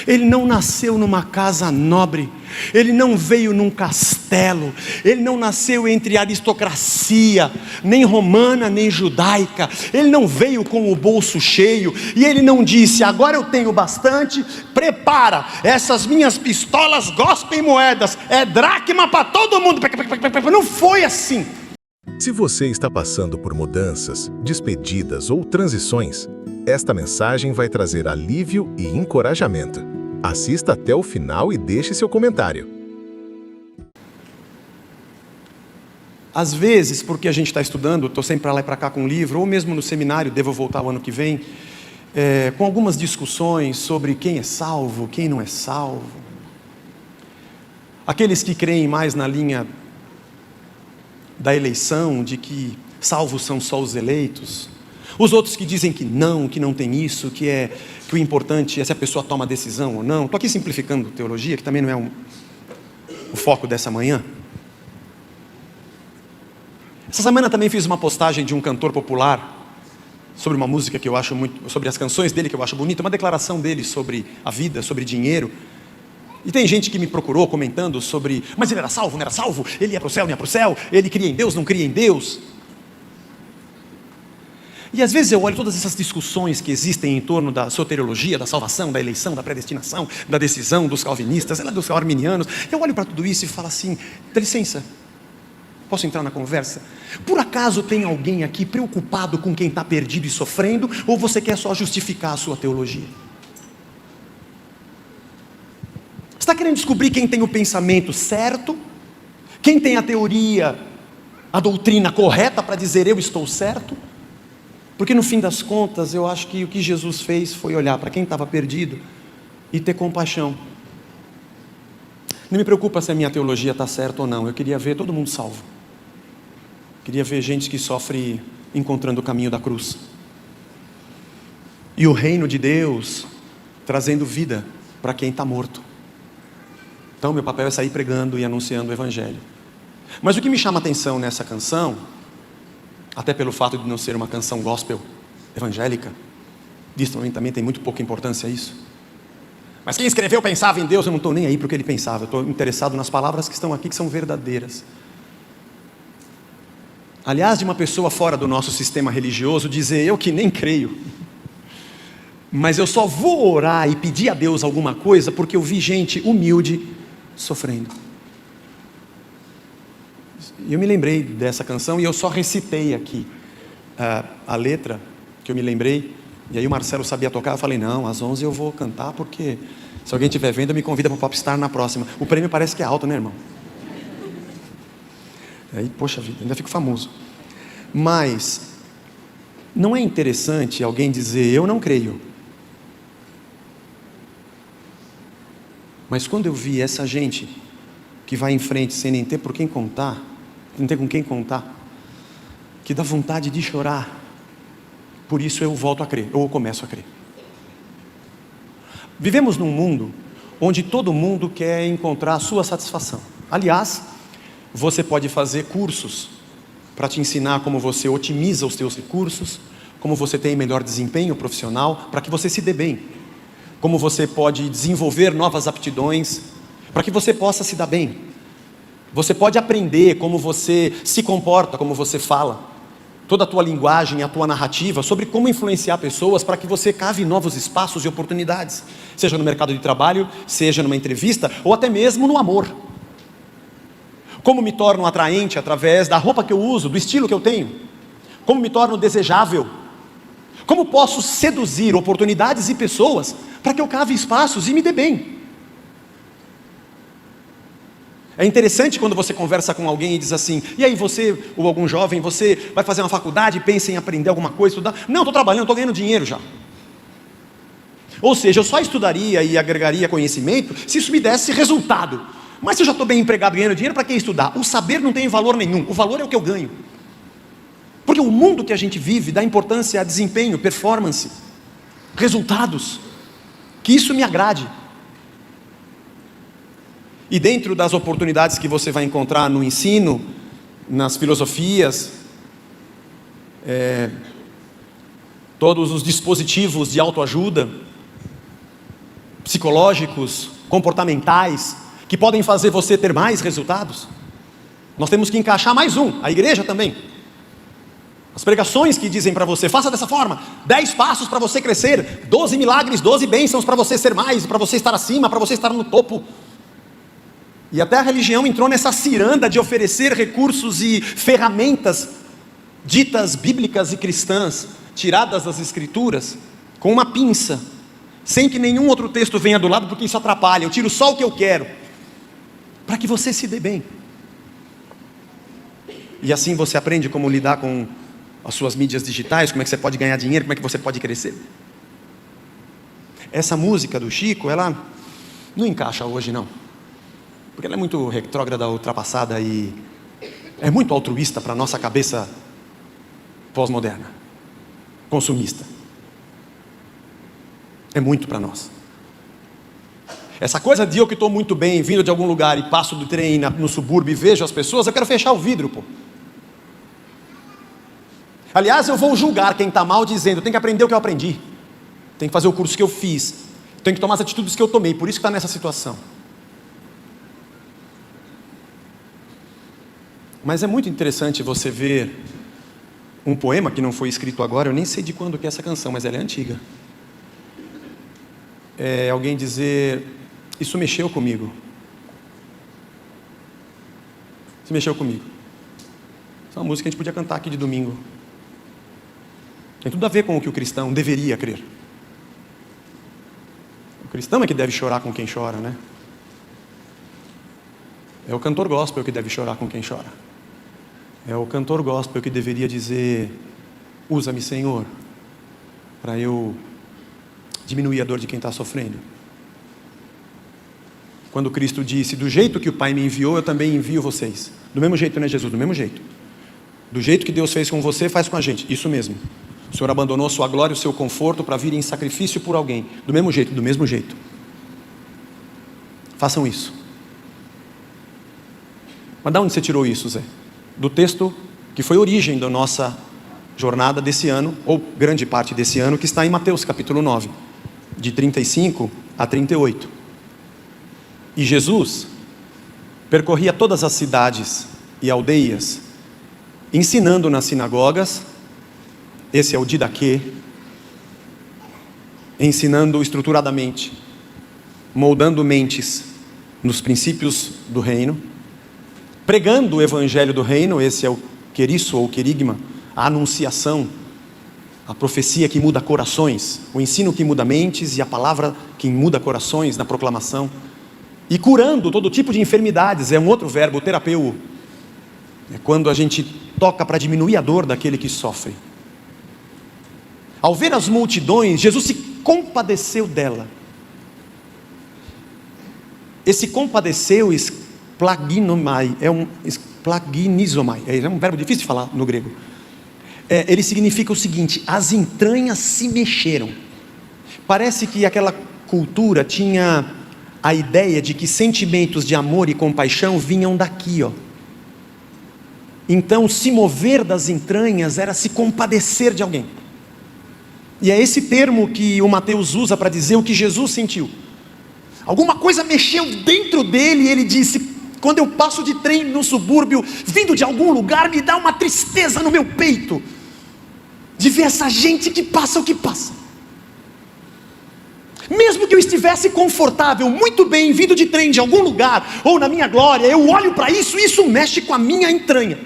Ele não nasceu numa casa nobre, ele não veio num castelo, ele não nasceu entre aristocracia, nem romana, nem judaica, ele não veio com o bolso cheio, e ele não disse: agora eu tenho bastante, prepara, essas minhas pistolas gospem moedas, é dracma para todo mundo. Não foi assim. Se você está passando por mudanças, despedidas ou transições, esta mensagem vai trazer alívio e encorajamento. Assista até o final e deixe seu comentário. Às vezes, porque a gente está estudando, estou sempre para lá e para cá com um livro, ou mesmo no seminário, devo voltar o ano que vem, com algumas discussões sobre quem é salvo, quem não é salvo. Aqueles que creem mais na linha da eleição, de que salvos são só os eleitos. Os outros que dizem que não tem isso, que o importante é se a pessoa toma a decisão ou não. Estou aqui simplificando teologia, que também não é o foco dessa manhã. Essa semana também fiz uma postagem de um cantor popular sobre uma música que eu acho muito, sobre as canções dele que eu acho bonita, uma declaração dele sobre a vida, sobre dinheiro. E tem gente que me procurou comentando sobre: mas ele era salvo, não era salvo? Ele ia para o céu, não ia para o céu? Ele cria em Deus, não cria em Deus? E às vezes eu olho todas essas discussões que existem em torno da soteriologia, da salvação, da eleição, da predestinação, da decisão dos calvinistas, dos arminianos. Eu olho para tudo isso e falo assim: dá licença, posso entrar na conversa? Por acaso tem alguém aqui preocupado com quem está perdido e sofrendo? Ou você quer só justificar a sua teologia? Você está querendo descobrir quem tem o pensamento certo? Quem tem a teoria, a doutrina correta para dizer eu estou certo? Porque no fim das contas, eu acho que o que Jesus fez foi olhar para quem estava perdido e ter compaixão. Não me preocupa se a minha teologia está certa ou não, eu queria ver todo mundo salvo. Queria ver gente que sofre encontrando o caminho da cruz. E o reino de Deus trazendo vida para quem está morto. Então meu papel é sair pregando e anunciando o Evangelho. Mas o que me chama a atenção nessa canção, até pelo fato de não ser uma canção gospel evangélica, disso também tem muito pouca importância isso. Mas quem escreveu pensava em Deus, eu não estou nem aí para o que ele pensava, eu estou interessado nas palavras que estão aqui, que são verdadeiras. Aliás, de uma pessoa fora do nosso sistema religioso dizer: eu que nem creio, mas eu só vou orar e pedir a Deus alguma coisa porque eu vi gente humilde sofrendo. E eu me lembrei dessa canção e eu só recitei aqui a letra que eu me lembrei. E aí o Marcelo sabia tocar, eu falei: não, às 11 eu vou cantar, porque se alguém estiver vendo, me convida para o Popstar na próxima. O prêmio parece que é alto, né, irmão? Aí, poxa vida, ainda fico famoso. Mas não é interessante alguém dizer: eu não creio. Mas quando eu vi essa gente que vai em frente sem nem ter por quem contar, não ter com quem contar, que dá vontade de chorar, por isso eu volto a crer, ou eu começo a crer. Vivemos num mundo onde todo mundo quer encontrar a sua satisfação. Aliás, você pode fazer cursos para te ensinar como você otimiza os seus recursos, como você tem melhor desempenho profissional, para que você se dê bem. Como você pode desenvolver novas aptidões, para que você possa se dar bem. Você pode aprender como você se comporta, como você fala, toda a tua linguagem, a tua narrativa, sobre como influenciar pessoas para que você cave novos espaços e oportunidades, seja no mercado de trabalho, seja numa entrevista, ou até mesmo no amor. Como me torno atraente através da roupa que eu uso, do estilo que eu tenho? Como me torno desejável? Como posso seduzir oportunidades e pessoas para que eu cave espaços e me dê bem? É interessante quando você conversa com alguém e diz assim: e aí você, ou algum jovem, você vai fazer uma faculdade, pensa em aprender alguma coisa, estudar? Não, estou trabalhando, estou ganhando dinheiro já. Ou seja, eu só estudaria e agregaria conhecimento se isso me desse resultado. Mas se eu já estou bem empregado ganhando dinheiro, para que estudar? O saber não tem valor nenhum, o valor é o que eu ganho. Porque o mundo que a gente vive dá importância a desempenho, performance, resultados, que isso me agrade. E dentro das oportunidades que você vai encontrar no ensino, nas filosofias, todos os dispositivos de autoajuda, psicológicos, comportamentais, que podem fazer você ter mais resultados. Nós temos que encaixar mais a igreja também. As pregações que dizem para você, faça dessa forma, 10 passos para você crescer, 12 milagres, 12 bênçãos para você ser mais, para você estar acima, para você estar no topo. E até a religião entrou nessa ciranda de oferecer recursos e ferramentas ditas bíblicas e cristãs, tiradas das escrituras, com uma pinça, sem que nenhum outro texto venha do lado, porque isso atrapalha. Eu tiro só o que eu quero, para que você se dê bem. E assim você aprende como lidar com as suas mídias digitais, como é que você pode ganhar dinheiro, como é que você pode crescer. Essa música do Chico, ela não encaixa hoje não, porque ela é muito retrógrada, ultrapassada e é muito altruísta para a nossa cabeça pós-moderna, consumista. É muito para nós. Essa coisa de eu que estou muito bem, vindo de algum lugar e passo do trem no subúrbio e vejo as pessoas, eu quero fechar o vidro, pô. Aliás, eu vou julgar quem está mal dizendo, tem que aprender o que eu aprendi, tem que fazer o curso que eu fiz, tem que tomar as atitudes que eu tomei, por isso que está nessa situação. Mas é muito interessante você ver um poema que não foi escrito agora, eu nem sei de quando que é essa canção, mas ela é antiga. É alguém dizer, isso mexeu comigo. Isso mexeu comigo. Essa é uma música que a gente podia cantar aqui de domingo. Tem tudo a ver com o que o cristão deveria crer. O cristão é que deve chorar com quem chora, né? É o cantor gospel que deve chorar com quem chora. É o cantor gospel que deveria dizer, usa-me, Senhor, para eu diminuir a dor de quem está sofrendo. Quando Cristo disse, do jeito que o Pai me enviou, eu também envio vocês. Do mesmo jeito, né, Jesus? Do mesmo jeito. Do jeito que Deus fez com você, faz com a gente. Isso mesmo. O Senhor abandonou sua glória e o seu conforto para vir em sacrifício por alguém. Do mesmo jeito, do mesmo jeito. Façam isso. Mas de onde você tirou isso, Zé? Do texto que foi origem da nossa jornada desse ano, ou grande parte desse ano, que está em Mateus capítulo 9, de 35 a 38. E Jesus percorria todas as cidades e aldeias, ensinando nas sinagogas, esse é o didaquê, ensinando estruturadamente, moldando mentes nos princípios do reino, pregando o evangelho do reino, esse é o queriço ou querigma, a anunciação, a profecia que muda corações, o ensino que muda mentes e a palavra que muda corações na proclamação, e curando todo tipo de enfermidades, é um outro verbo, terapeu, é quando a gente toca para diminuir a dor daquele que sofre. Ao ver as multidões, Jesus se compadeceu dela. Esse compadeceu, splaginomai, splaginizomai, é um verbo difícil de falar no grego. Ele significa o seguinte, as entranhas se mexeram. Parece que aquela cultura tinha a ideia de que sentimentos de amor e compaixão vinham daqui, ó. Então, se mover das entranhas era se compadecer de alguém. E é esse termo que o Mateus usa para dizer o que Jesus sentiu. Alguma coisa mexeu dentro dele e ele disse, quando eu passo de trem no subúrbio, vindo de algum lugar, me dá uma tristeza no meu peito, de ver essa gente que passa o que passa. Mesmo que eu estivesse confortável, muito bem, vindo de trem de algum lugar, ou na minha glória, eu olho para isso, e isso mexe com a minha entranha,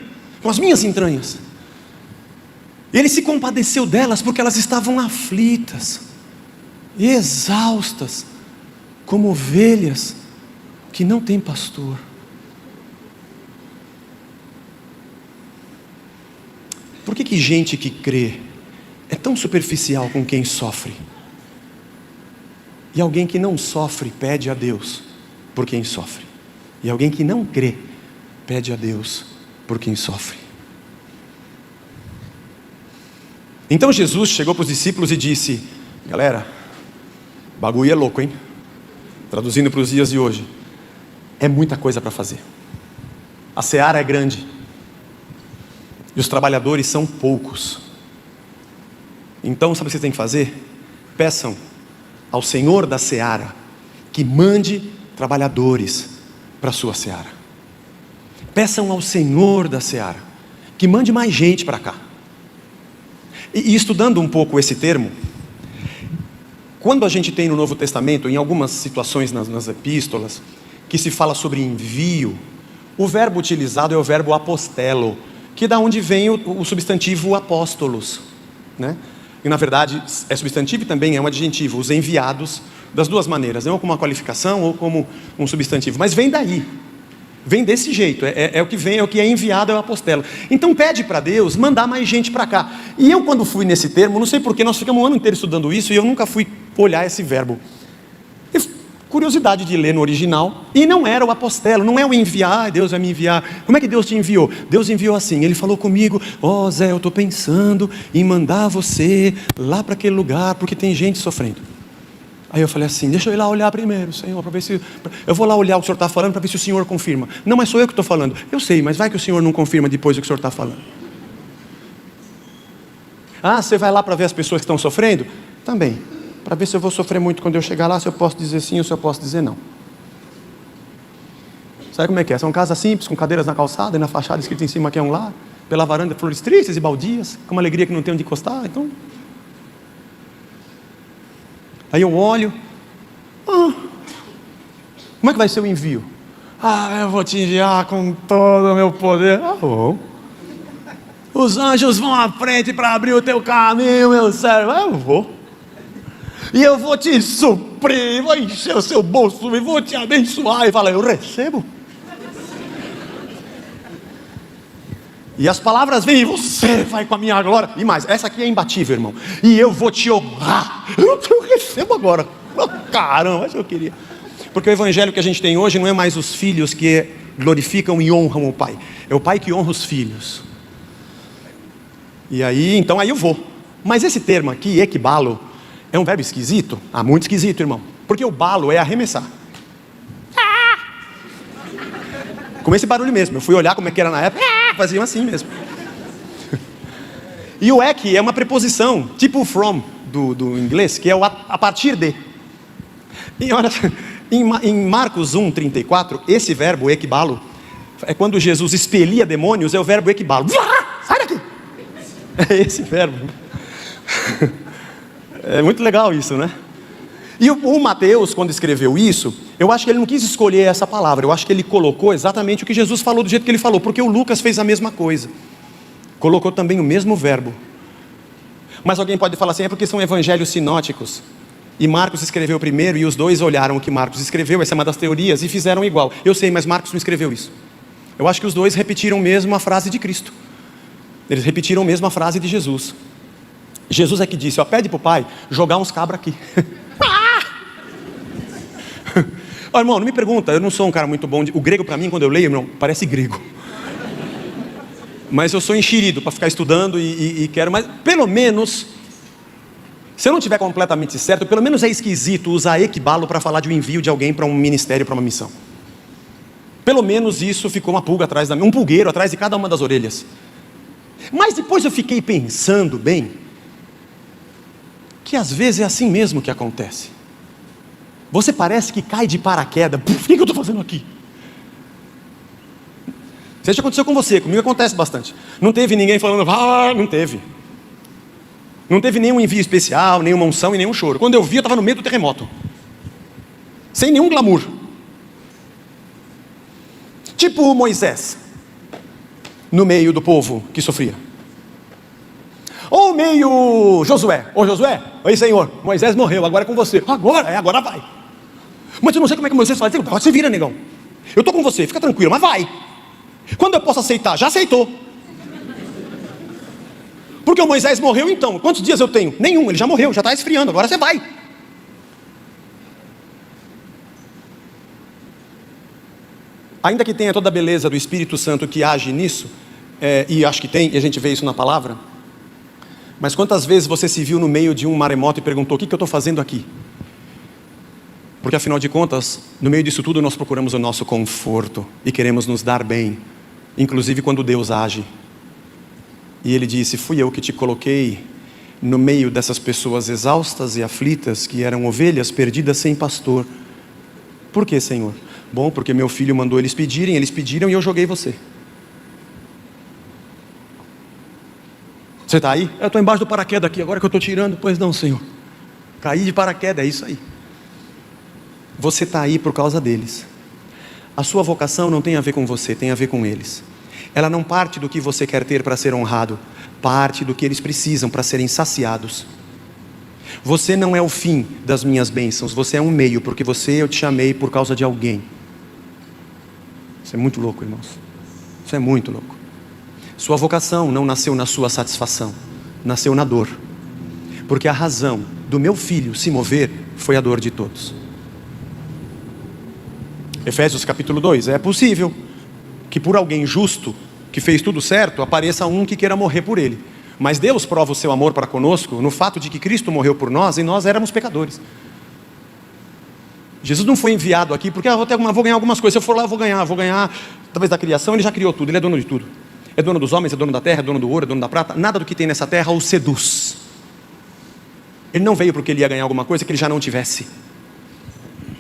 com as minhas entranhas. Ele se compadeceu delas porque elas estavam aflitas, exaustas, como ovelhas que não têm pastor. Por que gente que crê é tão superficial com quem sofre? E alguém que não sofre pede a Deus por quem sofre. E alguém que não crê pede a Deus por quem sofre. Então Jesus chegou para os discípulos e disse, galera, bagulho é louco, hein? Traduzindo para os dias de hoje, é muita coisa para fazer. A seara é grande e os trabalhadores são poucos. Então sabe o que vocês têm que fazer? Peçam ao Senhor da seara que mande trabalhadores para a sua seara. Peçam ao Senhor da seara que mande mais gente para cá. E estudando um pouco esse termo, quando a gente tem no Novo Testamento, em algumas situações nas epístolas, que se fala sobre envio, o verbo utilizado é o verbo apostelo, que é da onde vem o substantivo apóstolos, né? E na verdade é substantivo e também é um adjetivo, os enviados, das duas maneiras, ou como uma qualificação ou como um substantivo, mas vem daí, vem desse jeito, é o que vem, é o que é enviado, é o apostelo. Então pede para Deus mandar mais gente para cá. E eu, quando fui nesse termo, não sei porquê, nós ficamos um ano inteiro estudando isso e eu nunca fui olhar esse verbo. Curiosidade de ler no original, e não era o apostelo, não é o enviar, Deus vai me enviar. Como é que Deus te enviou? Deus enviou assim, Ele falou comigo: ó Zé, eu estou pensando em mandar você lá para aquele lugar, porque tem gente sofrendo. Aí eu falei assim, deixa eu ir lá olhar primeiro, Senhor, para ver se... Eu vou lá olhar o que o Senhor está falando, para ver se o Senhor confirma. Não, mas sou eu que estou falando. Eu sei, mas vai que o Senhor não confirma depois o que o Senhor está falando. Ah, você vai lá para ver as pessoas que estão sofrendo? Também. Para ver se eu vou sofrer muito quando eu chegar lá, se eu posso dizer sim ou se eu posso dizer não. Sabe como é que é? São casas simples, com cadeiras na calçada e na fachada escrito em cima que é um lar, pela varanda flores tristes e baldias, com uma alegria que não tem onde encostar. Então, aí eu olho, como é que vai ser o envio? Eu vou te enviar com todo o meu poder. Bom. Os anjos vão à frente para abrir o teu caminho, meu servo. Eu vou. E eu vou te suprir, vou encher o seu bolso e vou te abençoar. E fala, eu recebo. E as palavras vêm, e você vai com a minha glória. E mais, essa aqui é imbatível, irmão. E eu vou te honrar. Eu recebo agora. Caramba, isso eu queria. Porque o evangelho que a gente tem hoje não é mais os filhos que glorificam e honram o pai. É o pai que honra os filhos. E aí, então aí eu vou. Mas esse termo aqui, ekbalo, é um verbo esquisito? Muito esquisito, irmão. Porque o balo é arremessar. Com esse barulho mesmo. Eu fui olhar como é que era na época. Faziam assim mesmo. E o ek é uma preposição, tipo o from do inglês, que é o a partir de. E olha, em Marcos 1:34, esse verbo ekbalo, é quando Jesus expelia demônios, é o verbo ekbalo. Sai daqui! É esse verbo. É muito legal isso, né? E o Mateus, quando escreveu isso, eu acho que ele não quis escolher essa palavra. Eu acho que ele colocou exatamente o que Jesus falou do jeito que ele falou. Porque o Lucas fez a mesma coisa. Colocou também o mesmo verbo. Mas alguém pode falar assim, é porque são evangelhos sinóticos. E Marcos escreveu primeiro e os dois olharam o que Marcos escreveu. Essa é uma das teorias e fizeram igual. Eu sei, mas Marcos não escreveu isso. Eu acho que os dois repetiram mesmo a frase de Cristo. Eles repetiram mesmo a frase de Jesus. Jesus é que disse, pede para o pai jogar uns cabras aqui. Irmão, não me pergunta, eu não sou um cara muito bom. O grego para mim, quando eu leio, irmão, parece grego. Mas eu sou enxerido para ficar estudando e quero, mas pelo menos, se eu não estiver completamente certo, pelo menos é esquisito usar ekbalo para falar de um envio de alguém para um ministério, para uma missão. Pelo menos isso ficou uma pulga atrás um pulgueiro atrás de cada uma das orelhas. Mas depois eu fiquei pensando bem, que às vezes é assim mesmo que acontece. Você parece que cai de paraquedas. O que eu estou fazendo aqui? Isso já aconteceu com você, comigo acontece bastante. Não teve ninguém falando, não teve. Não teve nenhum envio especial, nenhuma unção e nenhum choro. Quando eu vi, eu estava no meio do terremoto. Sem nenhum glamour. Tipo Moisés, no meio do povo que sofria. Ou meio Josué. Ô Josué, oi Senhor, Moisés morreu, agora é com você. Agora vai. Mas eu não sei como é que Moisés faz. Você vira, negão. Eu estou com você, fica tranquilo, mas vai. Quando eu posso aceitar? Já aceitou. Porque o Moisés morreu então. Quantos dias eu tenho? Nenhum, ele já morreu, já está esfriando, agora você vai. Ainda que tenha toda a beleza do Espírito Santo que age nisso, e acho que tem, e a gente vê isso na palavra, mas quantas vezes você se viu no meio de um maremoto e perguntou, o que eu estou fazendo aqui? Porque afinal de contas, no meio disso tudo nós procuramos o nosso conforto e queremos nos dar bem, inclusive quando Deus age. E Ele disse, fui eu que te coloquei no meio dessas pessoas exaustas e aflitas, que eram ovelhas perdidas sem pastor, Por que, Senhor? Bom, porque meu filho mandou eles pediram e eu joguei você. Você está aí? Eu estou embaixo do paraquedas aqui, agora que eu estou tirando. Pois não, Senhor. Caí de paraquedas, é isso aí. Você está aí por causa deles. A sua vocação não tem a ver com você, tem a ver com eles. Ela não parte do que você quer ter para ser honrado, parte do que eles precisam para serem saciados. Você não é o fim das minhas bênçãos, você é um meio, porque eu te chamei por causa de alguém. Isso é muito louco, irmãos. Isso é muito louco. Sua vocação não nasceu na sua satisfação, nasceu na dor. Porque a razão do meu filho se mover foi a dor de todos. Efésios capítulo 2, é possível que por alguém justo, que fez tudo certo, apareça um que queira morrer por ele. Mas Deus prova o seu amor para conosco no fato de que Cristo morreu por nós e nós éramos pecadores. Jesus não foi enviado aqui porque vou ganhar algumas coisas, se eu for lá eu vou ganhar, talvez da criação. Ele já criou tudo, ele é dono de tudo. É dono dos homens, é dono da terra, é dono do ouro, é dono da prata. Nada do que tem nessa terra o seduz. Ele não veio porque ele ia ganhar alguma coisa que ele já não tivesse.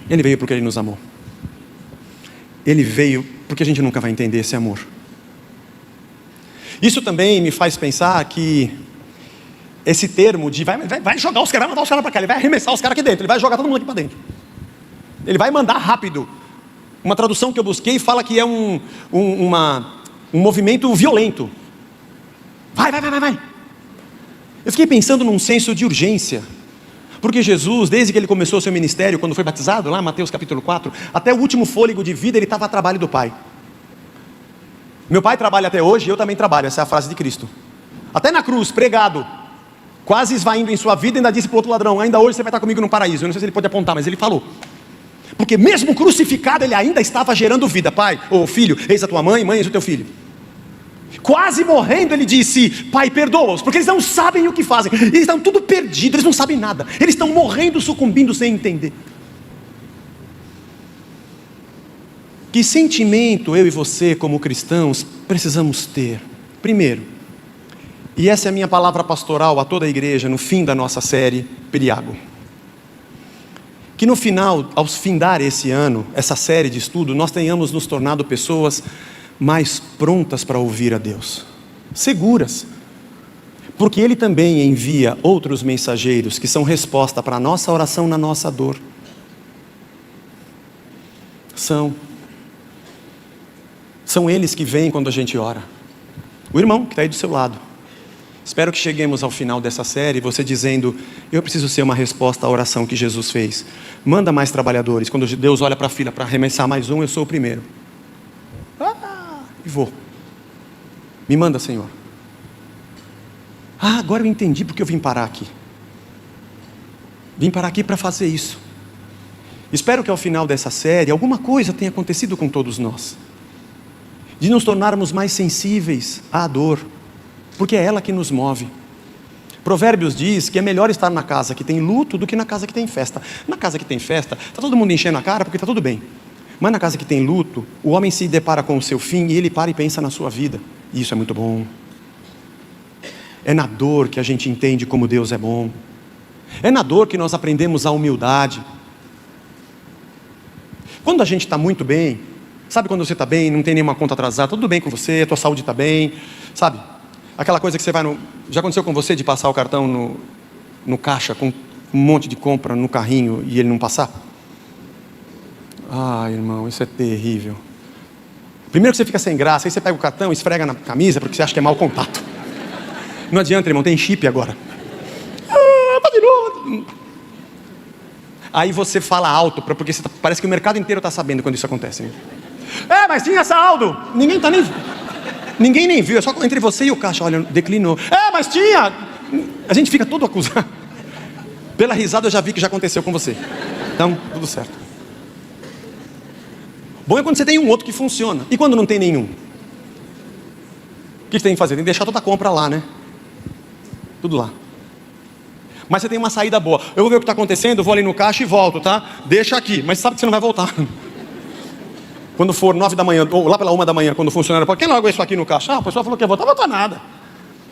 Ele veio porque ele nos amou. Ele veio porque a gente nunca vai entender esse amor. Isso também me faz pensar que esse termo de vai jogar os caras, vai mandar os caras para cá, ele vai arremessar os caras aqui dentro, ele vai jogar todo mundo aqui para dentro. Ele vai mandar rápido. Uma tradução que eu busquei fala que é um movimento violento. Vai. Eu fiquei pensando num senso de urgência. Porque Jesus, desde que ele começou o seu ministério, quando foi batizado, lá em Mateus capítulo 4, até o último fôlego de vida, ele estava a trabalho do Pai. Meu pai trabalha até hoje, eu também trabalho, essa é a frase de Cristo. Até na cruz, pregado, quase esvaindo em sua vida, ainda disse para o outro ladrão, ainda hoje você vai estar comigo no paraíso. Eu não sei se ele pode apontar, mas ele falou. Porque mesmo crucificado, ele ainda estava gerando vida. Pai, ou filho, eis a tua mãe, eis o teu filho. Quase morrendo, ele disse, Pai, perdoa-os, porque eles não sabem o que fazem. Eles estão tudo perdidos, eles não sabem nada. Eles estão morrendo, sucumbindo sem entender. Que sentimento eu e você, como cristãos, precisamos ter? Primeiro, e essa é a minha palavra pastoral a toda a igreja, no fim da nossa série, Periago. Que no final, ao findar esse ano, essa série de estudo, nós tenhamos nos tornado pessoas mais prontas para ouvir a Deus, seguras, porque Ele também envia outros mensageiros que são resposta para a nossa oração na nossa dor. São eles que vêm quando a gente ora. O irmão que está aí do seu lado. Espero que cheguemos ao final dessa série, você dizendo, eu preciso ser uma resposta à oração que Jesus fez. Manda mais trabalhadores. Quando Deus olha para a fila para arremessar mais um, eu sou o primeiro. E vou. Me manda, Senhor. Agora eu entendi porque eu vim parar aqui. Vim parar aqui para fazer isso. Espero que ao final dessa série, alguma coisa tenha acontecido com todos nós. De nos tornarmos mais sensíveis à dor, porque é ela que nos move. Provérbios diz que é melhor estar na casa que tem luto do que na casa que tem festa. Na casa que tem festa, está todo mundo enchendo a cara porque está tudo bem. Mas na casa que tem luto, o homem se depara com o seu fim e ele para e pensa na sua vida. E isso é muito bom. É na dor que a gente entende como Deus é bom. É na dor que nós aprendemos a humildade. Quando a gente está muito bem, sabe quando você está bem, não tem nenhuma conta atrasada, tudo bem com você, a tua saúde está bem, sabe? Aquela coisa que você vai já aconteceu com você de passar o cartão no caixa com um monte de compra no carrinho e ele não passar? Irmão, isso é terrível. Primeiro que você fica sem graça, aí você pega o cartão e esfrega na camisa porque você acha que é mau contato. Não adianta, irmão, tem chip agora. Aí você fala alto, porque parece que o mercado inteiro está sabendo quando isso acontece. Né? Mas tinha saldo. Ninguém nem viu, é só entre você e o caixa, olha, declinou. Mas tinha. A gente fica todo acusado. Pela risada eu já vi que já aconteceu com você. Então, tudo certo. Bom é quando você tem um outro que funciona. E quando não tem nenhum? O que você tem que fazer? Tem que deixar toda a compra lá, né? Tudo lá. Mas você tem uma saída boa. Eu vou ver o que está acontecendo, eu vou ali no caixa e volto, tá? Deixa aqui, mas sabe que você não vai voltar. Quando for 9 da manhã, ou lá pela 1 da manhã, quando o funcionário fala, quem largou isso aqui no caixa? O pessoal falou que ia voltar, não voltou nada.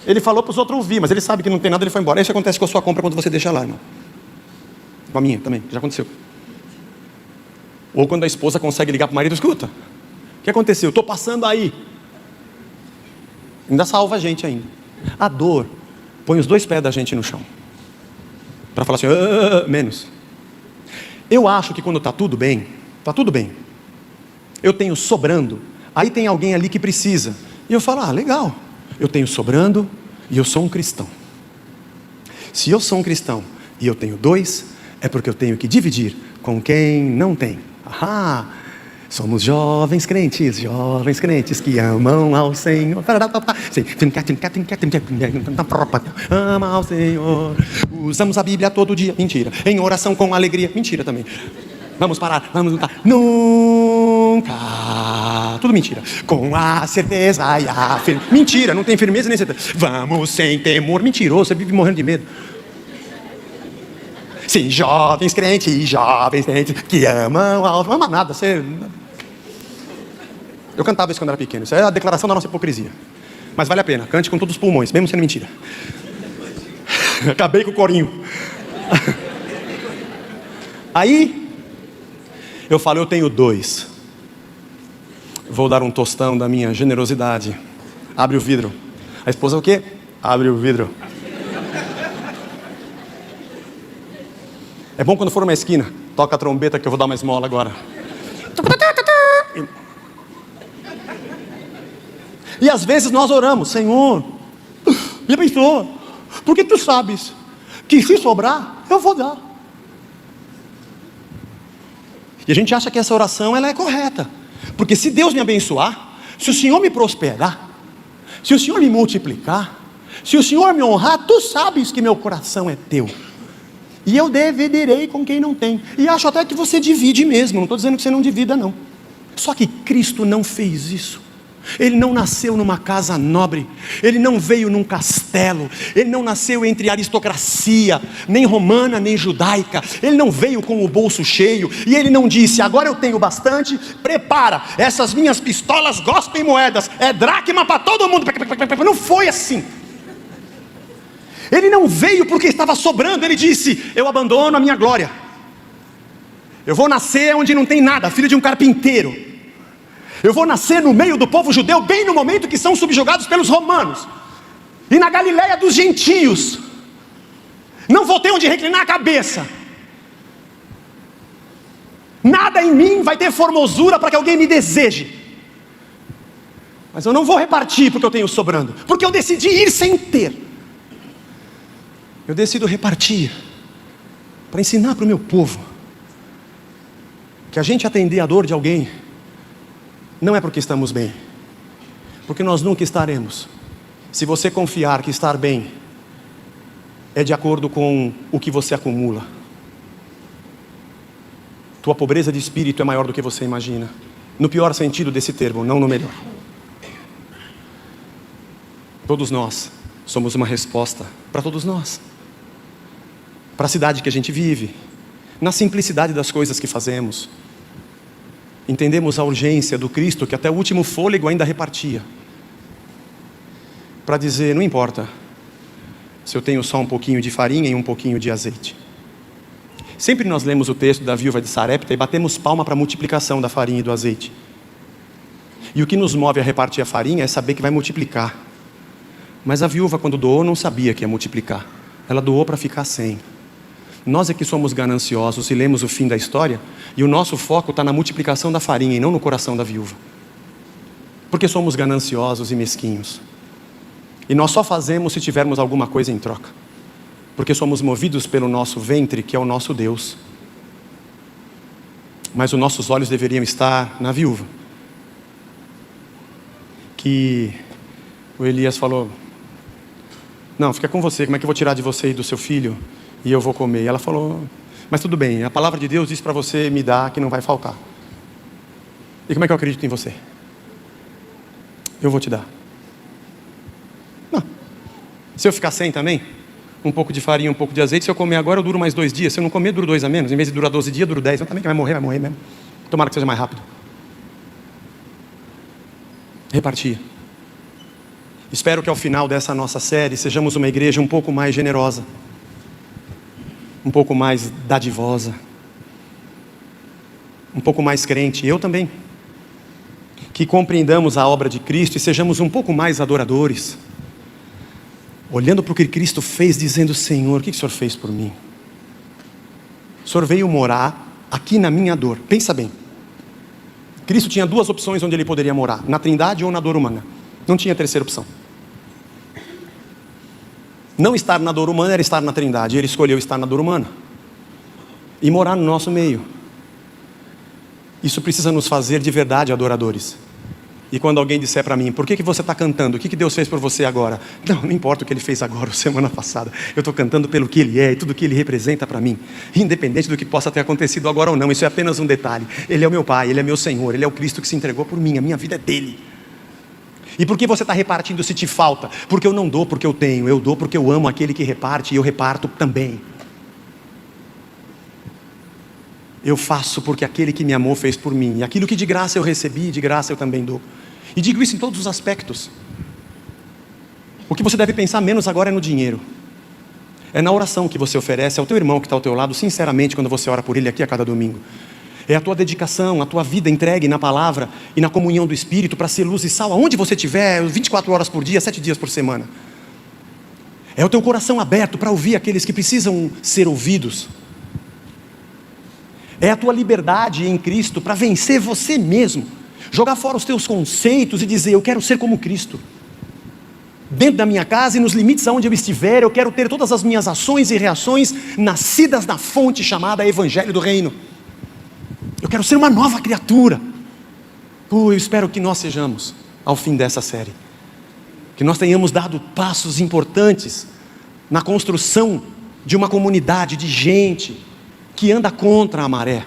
Ele falou para os outros ouvir, mas ele sabe que não tem nada, ele foi embora. Isso acontece com a sua compra quando você deixa lá, irmão. Com a minha também, já aconteceu. Ou quando a esposa consegue ligar para o marido: escuta, o que aconteceu? Estou passando aí. Ainda salva a gente ainda. A dor põe os 2 pés da gente no chão, para falar assim: menos. Eu acho que quando está tudo bem, eu tenho sobrando, aí tem alguém ali que precisa, e eu falo: legal, eu tenho sobrando e eu sou um cristão. Se eu sou um cristão e eu tenho 2, é porque eu tenho que dividir com quem não tem. Somos jovens crentes que amam ao Senhor. Ama ao Senhor. Usamos a Bíblia todo dia. Mentira. Em oração com alegria. Mentira também. Vamos parar. Vamos lutar. Nunca. Tudo mentira. Com a certeza e a firmeza. Mentira. Não tem firmeza nem certeza. Vamos sem temor. Mentiroso. Você vive morrendo de medo. Sim, jovens crentes que amam ao... Não ama nada. Eu cantava isso quando era pequeno. Isso é a declaração da nossa hipocrisia. Mas vale a pena. Cante com todos os pulmões, mesmo sendo mentira. Acabei com o corinho. Aí, eu falo: eu tenho 2. Vou dar um tostão da minha generosidade. Abre o vidro. A esposa o quê? Abre o vidro. É bom quando for numa esquina, toca a trombeta que eu vou dar uma esmola agora. E às vezes nós oramos: Senhor, me abençoa, porque tu sabes que se sobrar, eu vou dar. E a gente acha que essa oração ela é correta, porque se Deus me abençoar, se o Senhor me prosperar, se o Senhor me multiplicar, se o Senhor me honrar, tu sabes que meu coração é teu. E eu dividirei com quem não tem. E acho até que você divide mesmo. Não estou dizendo que você não divida, não. Só que Cristo não fez isso. Ele não nasceu numa casa nobre. Ele não veio num castelo. Ele não nasceu entre aristocracia, nem romana, nem judaica. Ele não veio com o bolso cheio. E ele não disse: agora eu tenho bastante, prepara, essas minhas pistolas gospem moedas, é dracma para todo mundo. Não foi assim. Ele não veio porque estava sobrando. Ele disse: eu abandono a minha glória, eu vou nascer onde não tem nada, filho de um carpinteiro. Eu vou nascer no meio do povo judeu, bem no momento que são subjugados pelos romanos, e na Galileia dos gentios. Não vou ter onde reclinar a cabeça. Nada em mim vai ter formosura para que alguém me deseje. Mas eu não vou repartir porque eu tenho sobrando, porque eu decidi ir sem ter. Eu decido repartir, para ensinar para o meu povo, que a gente atender a dor de alguém, não é porque estamos bem, porque nós nunca estaremos. Se você confiar que estar bem é de acordo com o que você acumula, tua pobreza de espírito é maior do que você imagina, no pior sentido desse termo, não no melhor. Todos nós somos uma resposta para todos nós, para a cidade que a gente vive, na simplicidade das coisas que fazemos. Entendemos a urgência do Cristo que até o último fôlego ainda repartia, para dizer: não importa se eu tenho só um pouquinho de farinha e um pouquinho de azeite. Sempre nós lemos o texto da viúva de Sarepta e batemos palma para a multiplicação da farinha e do azeite. E o que nos move a repartir a farinha é saber que vai multiplicar. Mas a viúva, quando doou, não sabia que ia multiplicar. Ela doou para ficar sem. Nós é que somos gananciosos e lemos o fim da história, e o nosso foco está na multiplicação da farinha e não no coração da viúva. Porque somos gananciosos e mesquinhos. E nós só fazemos se tivermos alguma coisa em troca. Porque somos movidos pelo nosso ventre, que é o nosso Deus. Mas os nossos olhos deveriam estar na viúva. Que o Elias falou: não, fica com você, como é que eu vou tirar de você e do seu filho? E eu vou comer. E ela falou: mas tudo bem, a palavra de Deus diz para você me dar que não vai faltar. E como é que eu acredito em você? Eu vou te dar. Não. Se eu ficar sem também, um pouco de farinha, um pouco de azeite, se eu comer agora eu duro mais 2 dias. Se eu não comer, duro 2 a menos. Em vez de durar 12 dias, duro 10. Eu também, que vai morrer mesmo. Tomara que seja mais rápido. Repartir. Espero que ao final dessa nossa série sejamos uma igreja um pouco mais generosa, um pouco mais dadivosa, um pouco mais crente, eu também, que compreendamos a obra de Cristo e sejamos um pouco mais adoradores, olhando para o que Cristo fez, dizendo: Senhor, o que o Senhor fez por mim? O Senhor veio morar aqui na minha dor. Pensa bem, Cristo tinha duas opções onde ele poderia morar: na Trindade ou na dor humana. Não tinha terceira opção. Não estar na dor humana era estar na Trindade. Ele escolheu estar na dor humana e morar no nosso meio. Isso precisa nos fazer de verdade adoradores. E quando alguém disser para mim: por que você está cantando? O que Deus fez por você agora? Não importa o que Ele fez agora ou semana passada. Eu estou cantando pelo que Ele é e tudo o que Ele representa para mim, independente do que possa ter acontecido agora ou não. Isso é apenas um detalhe. Ele é o meu Pai, Ele é meu Senhor, Ele é o Cristo que se entregou por mim. A minha vida é dEle. E por que você está repartindo se te falta? Porque eu não dou porque eu tenho, eu dou porque eu amo aquele que reparte e eu reparto também. Eu faço porque aquele que me amou fez por mim. E aquilo que de graça eu recebi, de graça eu também dou. E digo isso em todos os aspectos. O que você deve pensar menos agora é no dinheiro. É na oração que você oferece ao teu irmão que está ao teu lado, sinceramente, quando você ora por ele aqui a cada domingo. É a tua dedicação, a tua vida entregue na palavra e na comunhão do Espírito para ser luz e sal, aonde você estiver, 24 horas por dia, 7 dias por semana. É o teu coração aberto para ouvir aqueles que precisam ser ouvidos. É a tua liberdade em Cristo para vencer você mesmo, jogar fora os teus conceitos e dizer: eu quero ser como Cristo. Dentro da minha casa e nos limites aonde eu estiver, eu quero ter todas as minhas ações e reações nascidas na fonte chamada Evangelho do Reino. Eu quero ser uma nova criatura. Eu espero que nós sejamos, ao fim dessa série, que nós tenhamos dado passos importantes na construção de uma comunidade de gente que anda contra a maré,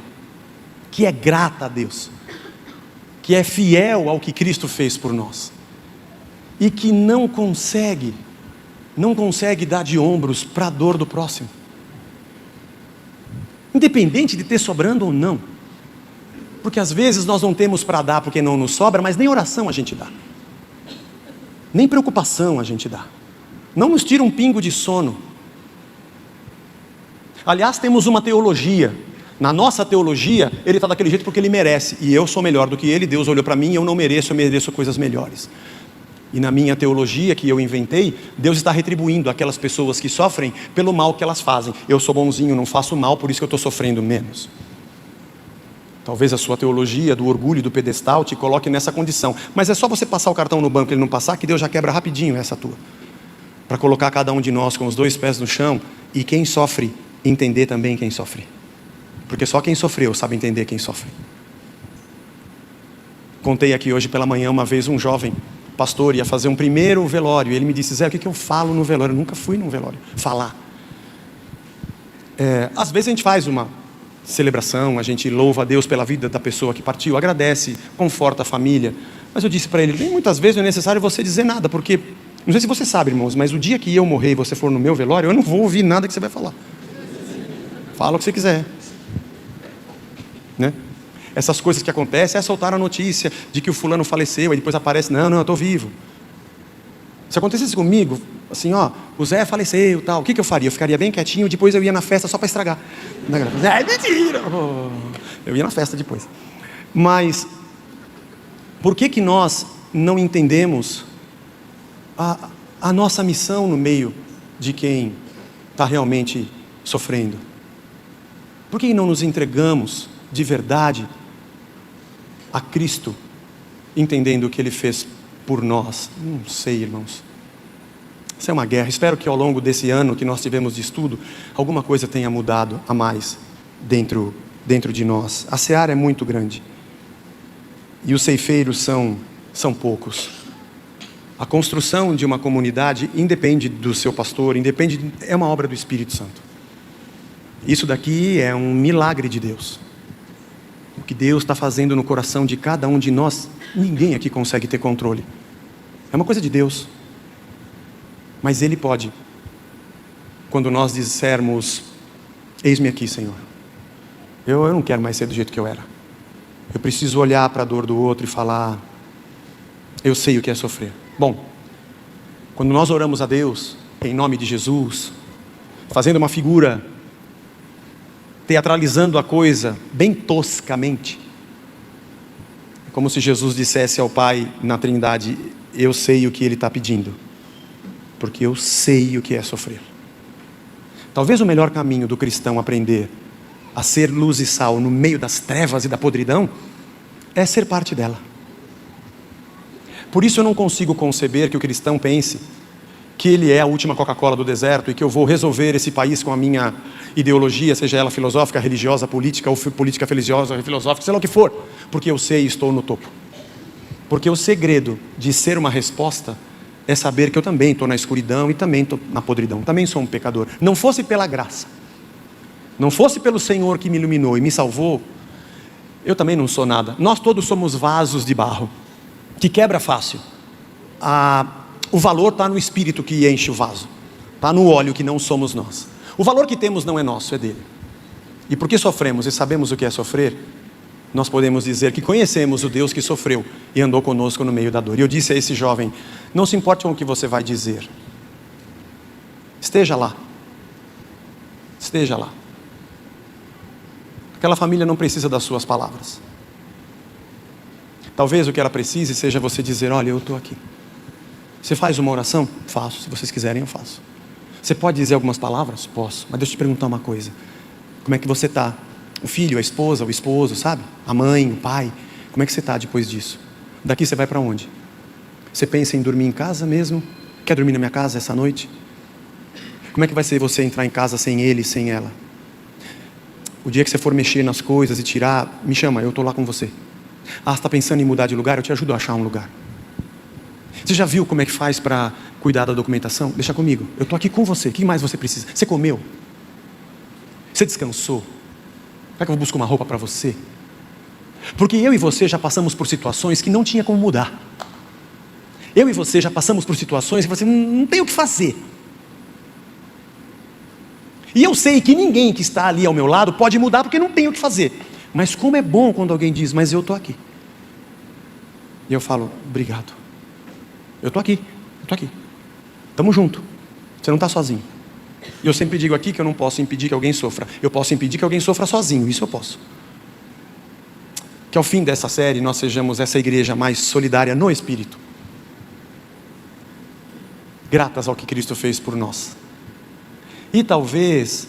que é grata a Deus, que é fiel ao que Cristo fez por nós, e que não consegue dar de ombros para a dor do próximo, independente de ter sobrando ou não, porque às vezes nós não temos para dar porque não nos sobra, mas nem oração a gente dá, nem preocupação a gente dá, não nos tira um pingo de sono. Aliás, temos uma teologia. Na nossa teologia, ele está daquele jeito porque ele merece. E eu sou melhor do que ele. Deus olhou para mim e eu não mereço, eu mereço coisas melhores. E na minha teologia que eu inventei, Deus está retribuindo aquelas pessoas que sofrem pelo mal que elas fazem. Eu sou bonzinho, não faço mal, por isso que eu estou sofrendo menos. Talvez a sua teologia do orgulho, do pedestal, te coloque nessa condição. Mas é só você passar o cartão no banco e ele não passar, que Deus já quebra rapidinho essa tua. Para colocar cada um de nós com os 2 pés no chão e quem sofre entender também quem sofre, porque só quem sofreu sabe entender quem sofre. Contei aqui hoje pela manhã uma vez um jovem pastor ia fazer um primeiro velório, e ele me disse: Zé, o que eu falo no velório? Eu nunca fui num velório falar. Às vezes a gente faz uma celebração, a gente louva a Deus pela vida da pessoa que partiu, agradece, conforta a família, mas eu disse para ele: nem muitas vezes não é necessário você dizer nada, porque não sei se você sabe, irmãos, mas o dia que eu morrer e você for no meu velório, eu não vou ouvir nada que você vai falar. Fala o que você quiser, né? Essas coisas que acontecem, soltar a notícia de que o fulano faleceu, e depois aparece: não, eu estou vivo. Se acontecesse comigo, assim, o Zé faleceu, tal, o que eu faria? Eu ficaria bem quietinho, depois eu ia na festa só para estragar. Mentira! Eu ia na festa depois. Mas, por que nós não entendemos a nossa missão no meio de quem está realmente sofrendo? Por que não nos entregamos de verdade a Cristo, entendendo o que Ele fez por nós? Não sei, irmãos. Isso é uma guerra. Espero que ao longo desse ano que nós tivemos de estudo, alguma coisa tenha mudado a mais dentro de nós. A seara é muito grande e os ceifeiros são poucos. A construção de uma comunidade independe do seu pastor, é uma obra do Espírito Santo. Isso daqui é um milagre de Deus. O que Deus está fazendo no coração de cada um de nós, ninguém aqui consegue ter controle. É uma coisa de Deus. Mas Ele pode, quando nós dissermos: eis-me aqui, Senhor. Eu não quero mais ser do jeito que eu era. Eu preciso olhar para a dor do outro e falar: eu sei o que é sofrer. Bom, quando nós oramos a Deus, em nome de Jesus, fazendo uma figura teatralizando a coisa bem toscamente. É como se Jesus dissesse ao Pai na Trindade: eu sei o que Ele está pedindo, porque eu sei o que é sofrer. Talvez o melhor caminho do cristão aprender a ser luz e sal no meio das trevas e da podridão é ser parte dela. Por isso eu não consigo conceber que o cristão pense que ele é a última Coca-Cola do deserto e que eu vou resolver esse país com a minha ideologia, seja ela filosófica, religiosa, política, ou política religiosa, filosófica, sei lá o que for, porque eu sei e estou no topo. Porque o segredo de ser uma resposta é saber que eu também estou na escuridão e também estou na podridão, também sou um pecador. Não fosse pela graça, não fosse pelo Senhor que me iluminou e me salvou, eu também não sou nada. Nós todos somos vasos de barro, que quebra fácil. O valor está no espírito que enche o vaso, está no óleo que não somos nós. O valor que temos não é nosso, é dele. E porque sofremos e sabemos o que é sofrer, nós podemos dizer que conhecemos o Deus que sofreu e andou conosco no meio da dor. E eu disse a esse jovem: não se importe com o que você vai dizer, esteja lá, esteja lá. Aquela família não precisa das suas palavras. Talvez o que ela precise seja você dizer: olha, eu estou aqui. Você faz uma oração? Faço. Se vocês quiserem, eu faço. Você pode dizer algumas palavras? Posso. Mas deixa eu te perguntar uma coisa: como é que você está? O filho, a esposa, o esposo, sabe? A mãe, o pai. Como é que você está depois disso? Daqui você vai para onde? Você pensa em dormir em casa mesmo? Quer dormir na minha casa essa noite? Como é que vai ser você entrar em casa sem ele, sem ela? O dia que você for mexer nas coisas e tirar, me chama, eu estou lá com você. Ah, você está pensando em mudar de lugar? Eu te ajudo a achar um lugar. Você já viu como é que faz para cuidar da documentação? Deixa comigo, eu estou aqui com você. O que mais você precisa? Você comeu? Você descansou? Será que eu vou buscar uma roupa para você? Porque eu e você já passamos por situações que não tinha como mudar. Eu e você já passamos por situações que você não tem o que fazer. E eu sei que ninguém que está ali ao meu lado pode mudar porque não tem o que fazer. Mas como é bom quando alguém diz: mas eu estou aqui. E eu falo: obrigado. Eu estou aqui, estamos juntos. Você não está sozinho. E eu sempre digo aqui que eu não posso impedir que alguém sofra. Eu posso impedir que alguém sofra sozinho, isso eu posso. Que ao fim dessa série nós sejamos essa igreja mais solidária no Espírito, gratas ao que Cristo fez por nós. E talvez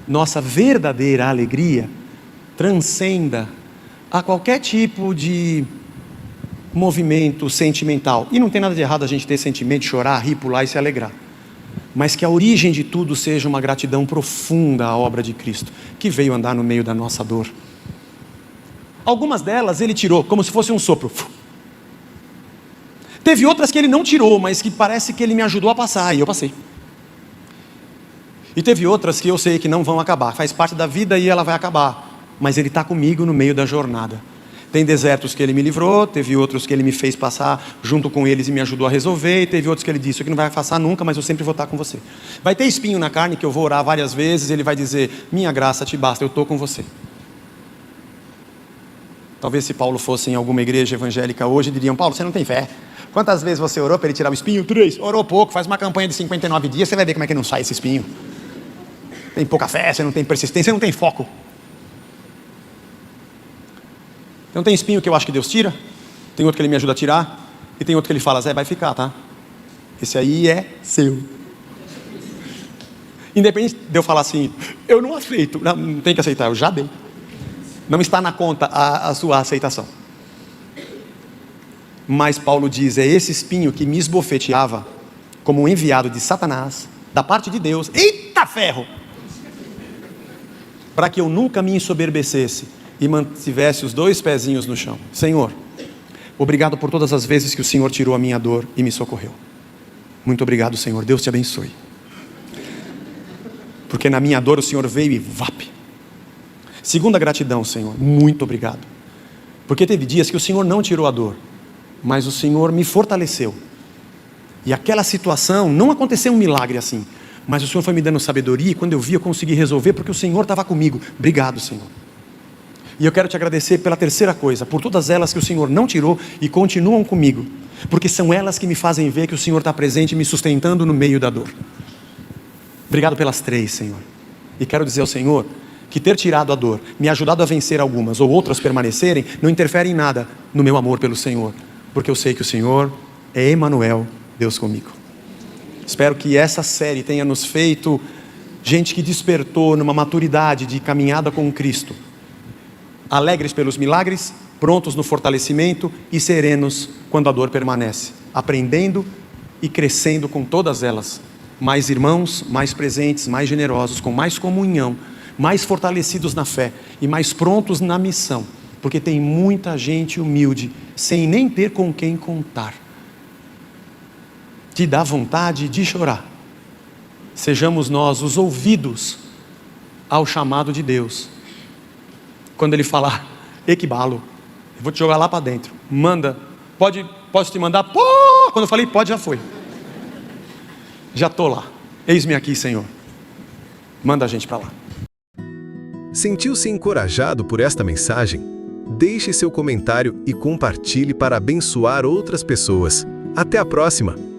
nossa verdadeira alegria transcenda a qualquer tipo de movimento sentimental. E não tem nada de errado a gente ter sentimento, chorar, rir, pular e se alegrar. Mas que a origem de tudo seja uma gratidão profunda à obra de Cristo, que veio andar no meio da nossa dor. Algumas delas ele tirou, como se fosse um sopro. Teve outras que ele não tirou, mas que parece que ele me ajudou a passar, e eu passei. E teve outras que eu sei que não vão acabar, faz parte da vida e ela vai acabar, mas ele está comigo no meio da jornada. Tem desertos que ele me livrou, teve outros que ele me fez passar junto com eles e me ajudou a resolver, e teve outros que ele disse: isso aqui não vai passar nunca, mas eu sempre vou estar com você. Vai ter espinho na carne que eu vou orar várias vezes, ele vai dizer: minha graça te basta, eu estou com você. Talvez se Paulo fosse em alguma igreja evangélica hoje, diriam: Paulo, você não tem fé. Quantas vezes você orou para ele tirar o espinho? 3. Orou pouco, faz uma campanha de 59 dias, você vai ver como é que não sai esse espinho. Tem pouca fé, você não tem persistência, você não tem foco. Então tem espinho que eu acho que Deus tira, tem outro que ele me ajuda a tirar, e tem outro que ele fala: Zé, vai ficar, tá? Esse aí é seu. Independente de eu falar assim: eu não aceito. Não tem que aceitar, eu já dei. Não está na conta a sua aceitação. Mas Paulo diz: é esse espinho que me esbofeteava como um enviado de Satanás, da parte de Deus. Eita ferro! Para que eu nunca me ensoberbecesse e mantivesse os 2 pezinhos no chão. Senhor, obrigado por todas as vezes que o Senhor tirou a minha dor e me socorreu. Muito obrigado, Senhor. Deus te abençoe. Porque na minha dor o Senhor veio e vape. Segunda gratidão, Senhor, muito obrigado. Porque teve dias que o Senhor não tirou a dor, mas o Senhor me fortaleceu. E aquela situação, não aconteceu um milagre assim, mas o Senhor foi me dando sabedoria, e quando eu vi eu consegui resolver, porque o Senhor estava comigo. Obrigado, Senhor. E eu quero te agradecer pela terceira coisa, por todas elas que o Senhor não tirou e continuam comigo, porque são elas que me fazem ver que o Senhor está presente, me sustentando no meio da dor. Obrigado pelas 3, Senhor. E quero dizer ao Senhor que ter tirado a dor, me ajudado a vencer algumas ou outras permanecerem, não interfere em nada no meu amor pelo Senhor, porque eu sei que o Senhor é Emanuel, Deus comigo. Espero que essa série tenha nos feito gente que despertou numa maturidade de caminhada com Cristo, alegres pelos milagres, prontos no fortalecimento e serenos quando a dor permanece, aprendendo e crescendo com todas elas, mais irmãos, mais presentes, mais generosos, com mais comunhão, mais fortalecidos na fé e mais prontos na missão, porque tem muita gente humilde, sem nem ter com quem contar. Te dá vontade de chorar. Sejamos nós os ouvidos ao chamado de Deus. Quando Ele falar, equibalo, eu vou te jogar lá para dentro, manda, posso te mandar? Pô! Quando eu falei pode, já foi. Já estou lá, eis-me aqui, Senhor, manda a gente para lá. Sentiu-se encorajado por esta mensagem? Deixe seu comentário e compartilhe para abençoar outras pessoas. Até a próxima!